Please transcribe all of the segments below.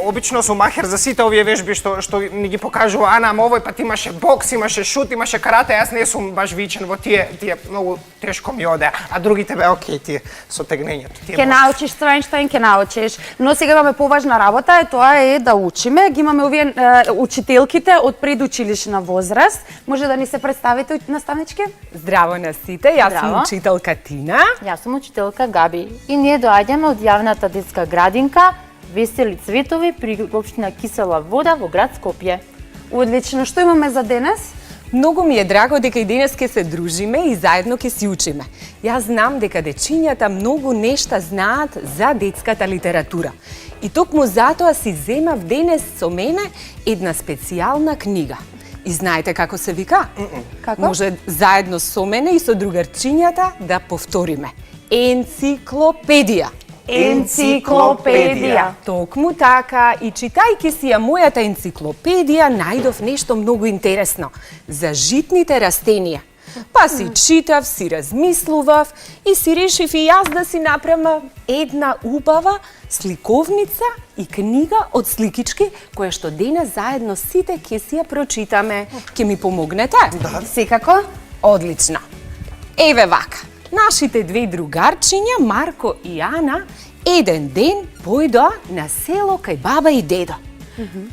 обично сум махер за сите овие вежби што ни ги покажува Ана, ама овој пат имаше бокс, имаше шут, имаше карате, јас не сум баш вичен во тие многу тешко ми оде, а другите бе окей тие со тегнењето. Ке научиш Свајнштајн, ке научиш, но сега имаме поважна работа, тоа е да учиме. Ги имаме овие учителките од предучилишна возраст. Може да ни се представите, наставнички? Здраво на сите, јас сум учителка Тина. Јас сум учителка Габи и ние доаѓаме од јавната детска градинка Весели цветови при општина Кисела вода во град Скопје. Одлично, што имаме за денес? Многу ми е драго дека и денес ќе се дружиме и заедно ќе си учиме. Јас знам дека дечињата многу нешта знаат за детската литература. И токму затоа си земав денес со мене една специјална книга. И знаете како се вика? Како? Може заедно со мене и со другарчињата да повториме. Енциклопедија. Енциклопедија. Токму така, и читајќи си ја мојата енциклопедија, најдов нешто многу интересно за житните растенија. Па си читав, си размислував и си решив и јас да си направам една убава сликовница и книга од сликички, која што денес заедно сите ќе си ја прочитаме. Ќе ми помогнете? Да. Секако. Одлично. Еве вака. Нашите две другарчиња, Марко и Ана, еден ден појдоа на село кај баба и дедо.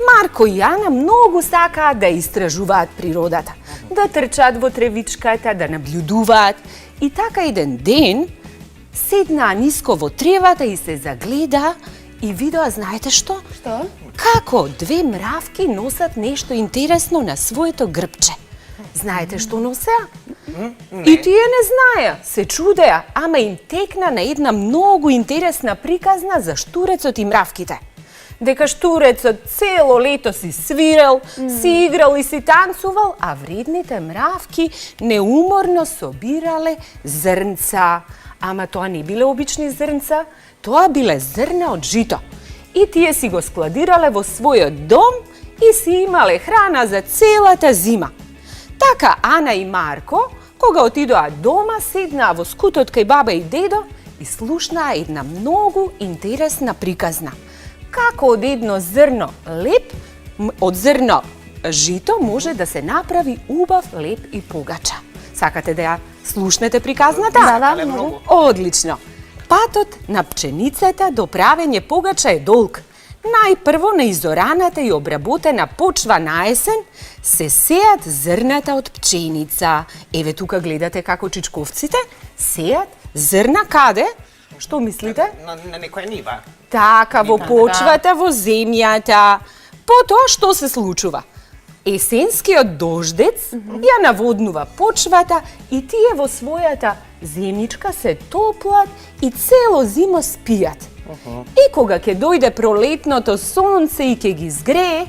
Марко и Ана многу сакаат да истражуваат природата, да трчаат во тревичката, да наблюдуваат. И така еден ден седнаа ниско во тревата и се загледаа и видоа, знаете што? Што? Како две мравки носат нешто интересно на своето грбче. Знаете што носеа? И тие не знаеа, се чудеа, ама им текна на една многу интересна приказна за штурецот и мравките. Дека штурецот цело лето си свирел, си играл и си танцувал, а вредните мравки неуморно собирале зрнца. Ама тоа не биле обични зрнца, тоа биле зрна од жито. И тие си го складирале во својот дом и си имале храна за целата зима. Така Ана и Марко, кога отидоа дома, седнаа во скутот кај баба и дедо и слушнаа една многу интересна приказна. Како од едно зрно леп, од зрно жито може да се направи убав леп и погача. Сакате да ја слушнете приказната? Да, многу. Одлично. Патот на пченицата до правење погача е долг. Најпрво на изораната и обработена почва на есен се сеат зрната од пченица. Еве тука гледате како чичковците сеат зрна каде? Што мислите? На некоја нива. Така, во почвата, во земјата. Потоа што се случува? Есенскиот дождец ја наводнува почвата и тие во својата земјичка се топлат и цело зимо спијат. И кога ќе дојде пролетното сонце и ќе ги згрее,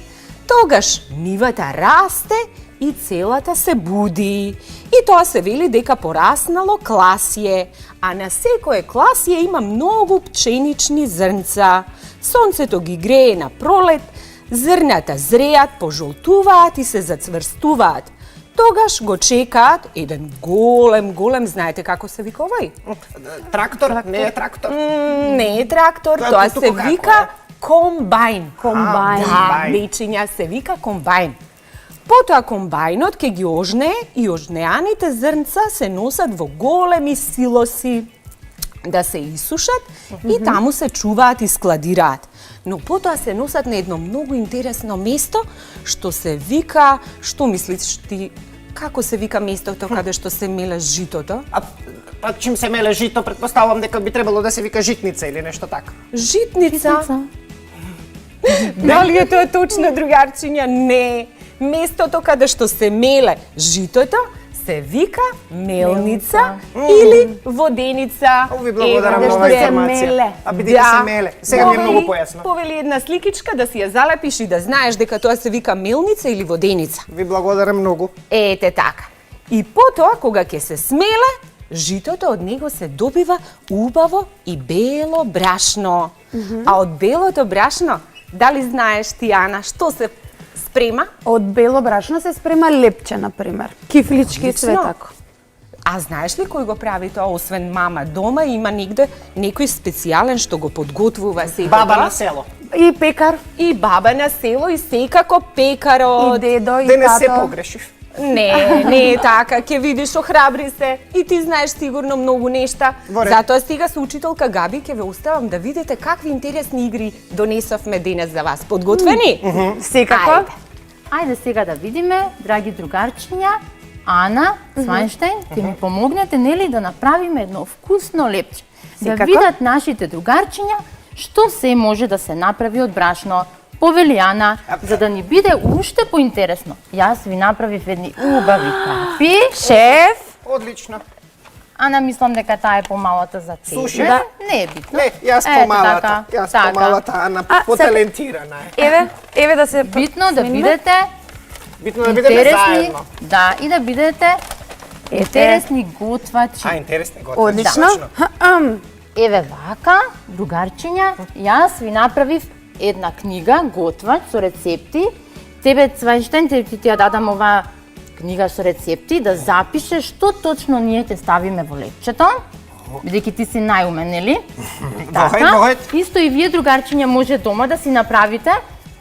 тогаш нивата расте и целата се буди. И тоа се вели дека пораснало класје, а на секое класје има многу пченични зрнца. Сонцето ги грее на пролет, зрната зреат, пожолтуваат и се зацврстуваат. Тогаш го чекаат еден голем, знаете како се вика овој? Трактор? Не е трактор. Не е трактор, тоа се вика комбајн. Комбајн. Да, дечиња се вика комбајн. Потоа комбајнот ќе ги ожнее и ожнеаните зрнца се носат во големи силоси да се исушат и таму се чуваат и складираат. Но потоа се носат на едно многу интересно место што се вика, што мислиш ти, како се вика местото каде што се меле житото? Па чим се меле жито, претпоставувам дека би требало да се вика житница или нешто така. Житница? Дали е тоа точно, другарчиња? Не. Местото каде што се меле житото се вика мелница или воденица. Ви благодарам Каде за што оваа се информација. меле. А бидејќи се меле. Сега ми е многу појасно. Повели една сликичка да си ја залепиш и да знаеш дека тоа се вика мелница или воденица. Ви благодарам многу. Ете така. И потоа, кога ќе се смеле, житото од него се добива убаво и бело брашно. А од белото брашно, дали знаеш ти, Ана, што се спрема? Од бело брашно се спрема лепче, например. Кифлички и све тако. А знаеш ли кој го прави тоа, освен мама дома, има негде некој специјален што го подготвува секој? Баба на село. И пекар, И баба на село и секако и пекарот. дедо, и Денес се тато. погрешив. Не е така, ќе видиш, охрабри се. И ти знаеш сигурно многу нешта. Во ред. Затоа сега со учителка Габи ќе ве оставам да видите какви интересни игри донесовме денес за вас. Подготвени? Секако. Ајде. Ајде сега да видиме, драги другарчиња, Ана Свајнштајн, ќе ми помогнете, нели, да направиме едно вкусно лепче. Да Секако. видат нашите другарчиња што се може да се направи од брашно. Повели Ана, за да ни биде уште поинтересно. Јас ви направив едни убави кафи. Шеф, Одлично. Ана, мислам дека таа е помалата за тебе. Слушај. Да, не е битно. Не, јас Ете помалата. така, Јас така. помалата, Ана, А, поталентирана е. еве да се Битно да смениме. бидете Битно да бидеме интересни, заедно. да, и да бидете интересни готвачи. А, интересно е готово. Одлично. Точно. Еве вака, другарчиња, јас ви направив една книга, готвач, со рецепти. Тебе, Цвајнштајн, ти ја дадам оваа книга со рецепти, да запишеш што точно ние ќе ставиме во лепчето. Бидејќи ти си најумен, нели? Вогед. Исто и вие, другарчиња, може дома да си направите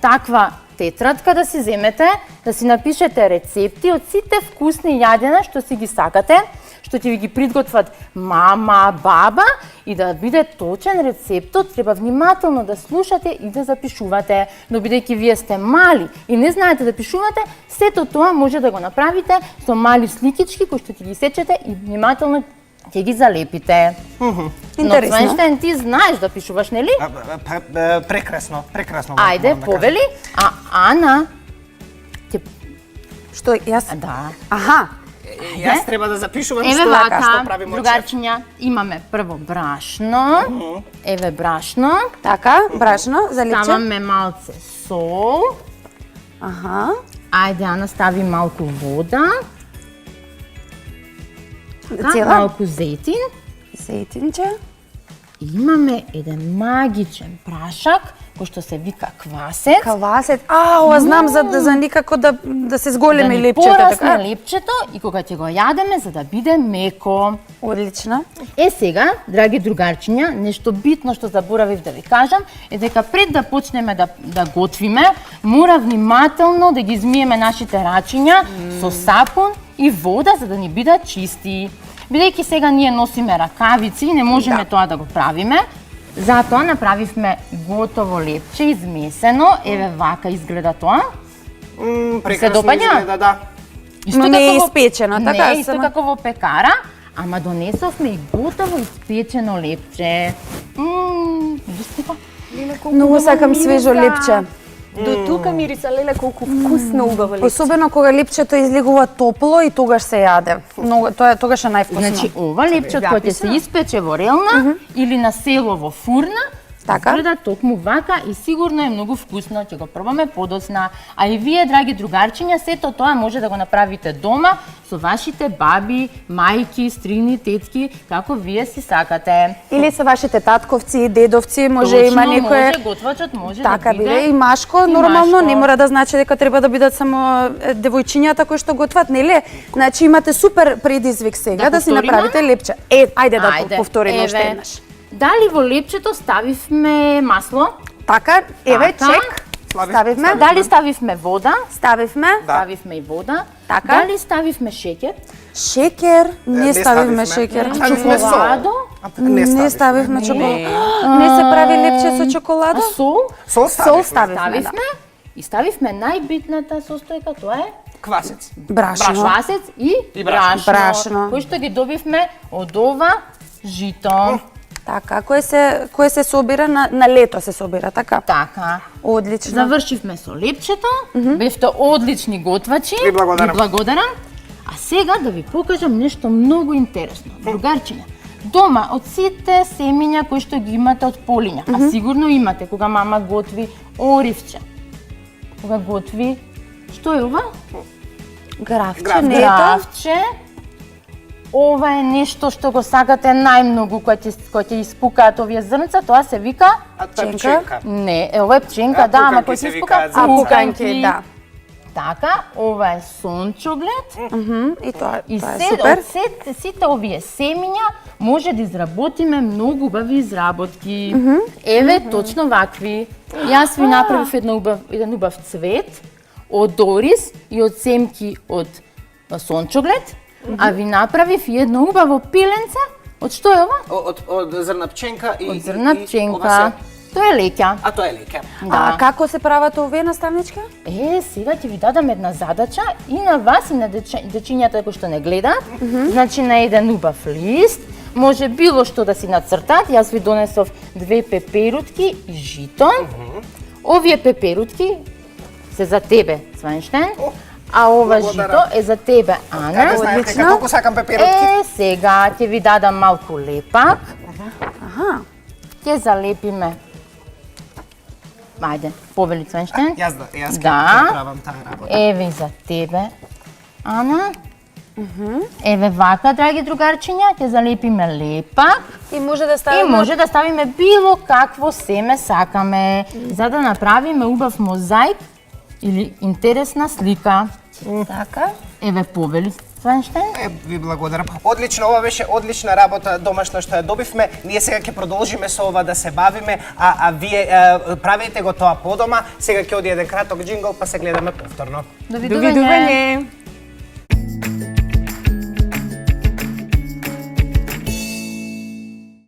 таква тетрадка, да си земете, да си напишете рецепти од сите вкусни јадења што си ги сакате, што ќе ви ги приготват мама, баба, и да биде точен рецептот, треба внимателно да слушате и да запишувате. Но бидејќи вие сте мали и не знаете да пишувате, сето тоа може да го направите со мали сликички кои што ќе ги сечете и внимателно ќе ги залепите. Интересно. Но Цвајнштајн, ти знаеш да пишуваш, нели? Прекрасно, прекрасно. Ајде, морам да кажам. повели. А Ана ќе Што јас? да. Аха, Јас треба да запишувам Еве што вака, правим од шеф. другарчиња, имаме прво брашно. Еве брашно. така, брашно за лепче. Ставаме малце сол. Аха. Ајде, Ана, стави малку вода. Цела Малку зетин. сејтинче. И имаме еден магичен прашак, кој што се вика квасец. Квасет. Ова знам за никако да се Да зголеми ни лепчето, порасне така? лепчето и кога ќе го јадеме за да биде меко. Одлично. Е сега, драги другарчиња, нешто битно што заборавив да ви кажам е дека пред да почнеме да готвиме, мора внимателно да ги измиеме нашите рачиња со сапун и вода за да ни бидат чисти. Бидејќи сега ние носиме ракавици и не можеме тоа да го правиме, затоа направивме готово лепче измесено. Еве вака изгледа тоа. Прекрасно допаѓа? изгледа, да. Но не е испечено, така? Не, исто само- како во пекара, ама донесовме и готово испечено лепче. Вистина? Многу сакам свежо лепче. До тука мириса, леле, колку вкусно убаво лепче. Особено кога лепчето излегува топло и тогаш се јаде. Многу тоа тогаш е највкусно. Значи, ова лепче кое ќе се испече во релна или на село во фурна, Така. изгледа токму вака и сигурно е многу вкусно, ќе го пробаме подоцна. А и вие, драги другарчиња, сето тоа може да го направите дома со вашите баби, мајки, стрини, тетки, како вие си сакате. Или со вашите татковци, дедовци, може Точно, има некое... може, готвачот може Така да биде биде и машко, и нормално машко. не мора да значи дека треба да бидат само девојчињата кои што готват, нели? Значи имате супер предизвик сега Да да си повториме? направите лепче. Ајде да повториме уште еве. еднаш. Дали во лепчето ставивме масло? Така, еве Така. чек. Ставивме. Дали ставивме вода? Ставивме. Ставивме и вода. Така. Дали ставивме шеќер? Шекер, не Не ставивме шекер. Ставивме сол. Чоколадо? А пак не Не ставивме чоколада. Не се прави лепче со чоколада? А сол? Сол Сол ставивме. ставивме. Ставивме и ставивме најбитната состојка, тоа е Квасец. Брашно. квасец и брашно. Брашно. Кој што ги добивме од ова жито. Така, кој се собира на лето се собира, така? Така. Одлично. Завршивме со лепчето, бевте одлични готвачи. Ви благодарам. Ви благодарам. А сега да ви покажам нешто многу интересно. Другарчиња, дома од сите семиња кои што ги имате од полиња, а сигурно имате кога мама готви оривче. Кога готви, што е ова? Графче, Граф. не е тоа? Гравче. Ова е нешто што го сакате најмногу кој ќе испукаат овие зрнца, тоа се вика А тоа е пченка. не, ова е пченка, А, да, ама пуканки кој се ќе испука викаат зрнца. Пуканки, да. Така, ова е сончоглед. И тоа И тоа е се, супер. од сите овие семиња може да изработиме многу убави изработки. Еве, точно вакви. Јас ви направив еден убав цвет од орис и од семки од сончоглед, а ви направив и едно убаво пиленце. Од што е ова? Од зрна пченка и... Од зрна пченка. Тоа е леќа. А тоа е леќе. А како се прават овие наставничка? Сега ќе ви дадам една задача и на вас и на дечињата кои што не гледаат. Значи на еден убав лист може било што да си нацртат. Јас ви донесов 2 пеперутки и жито. Овие пеперутки се за тебе, Свенштен. А ова жито е за тебе, Ана. Како знаете колку сакам пеперутки? Сега ќе ви дадам малку лепак. Аха. Ќе залепиме. Ајде, повели Свенштен. Јас ќе Да. правам таа работа. Еве за тебе, Ана. Еве вака, драги другарчиња, ќе залепиме лепак И може да и ставиме може да ставиме било какво семе сакаме, за да направиме убав мозаик или интересна слика. така. Еве повели Свенштен. Ви благодарам. Одлично, ова беше одлична работа домашна што ја добивме. Ние сега ќе продолжиме со ова да се бавиме, а вие правете го тоа по дома. Сега ќе оди еден краток џингл, па се гледаме повторно. Довидување.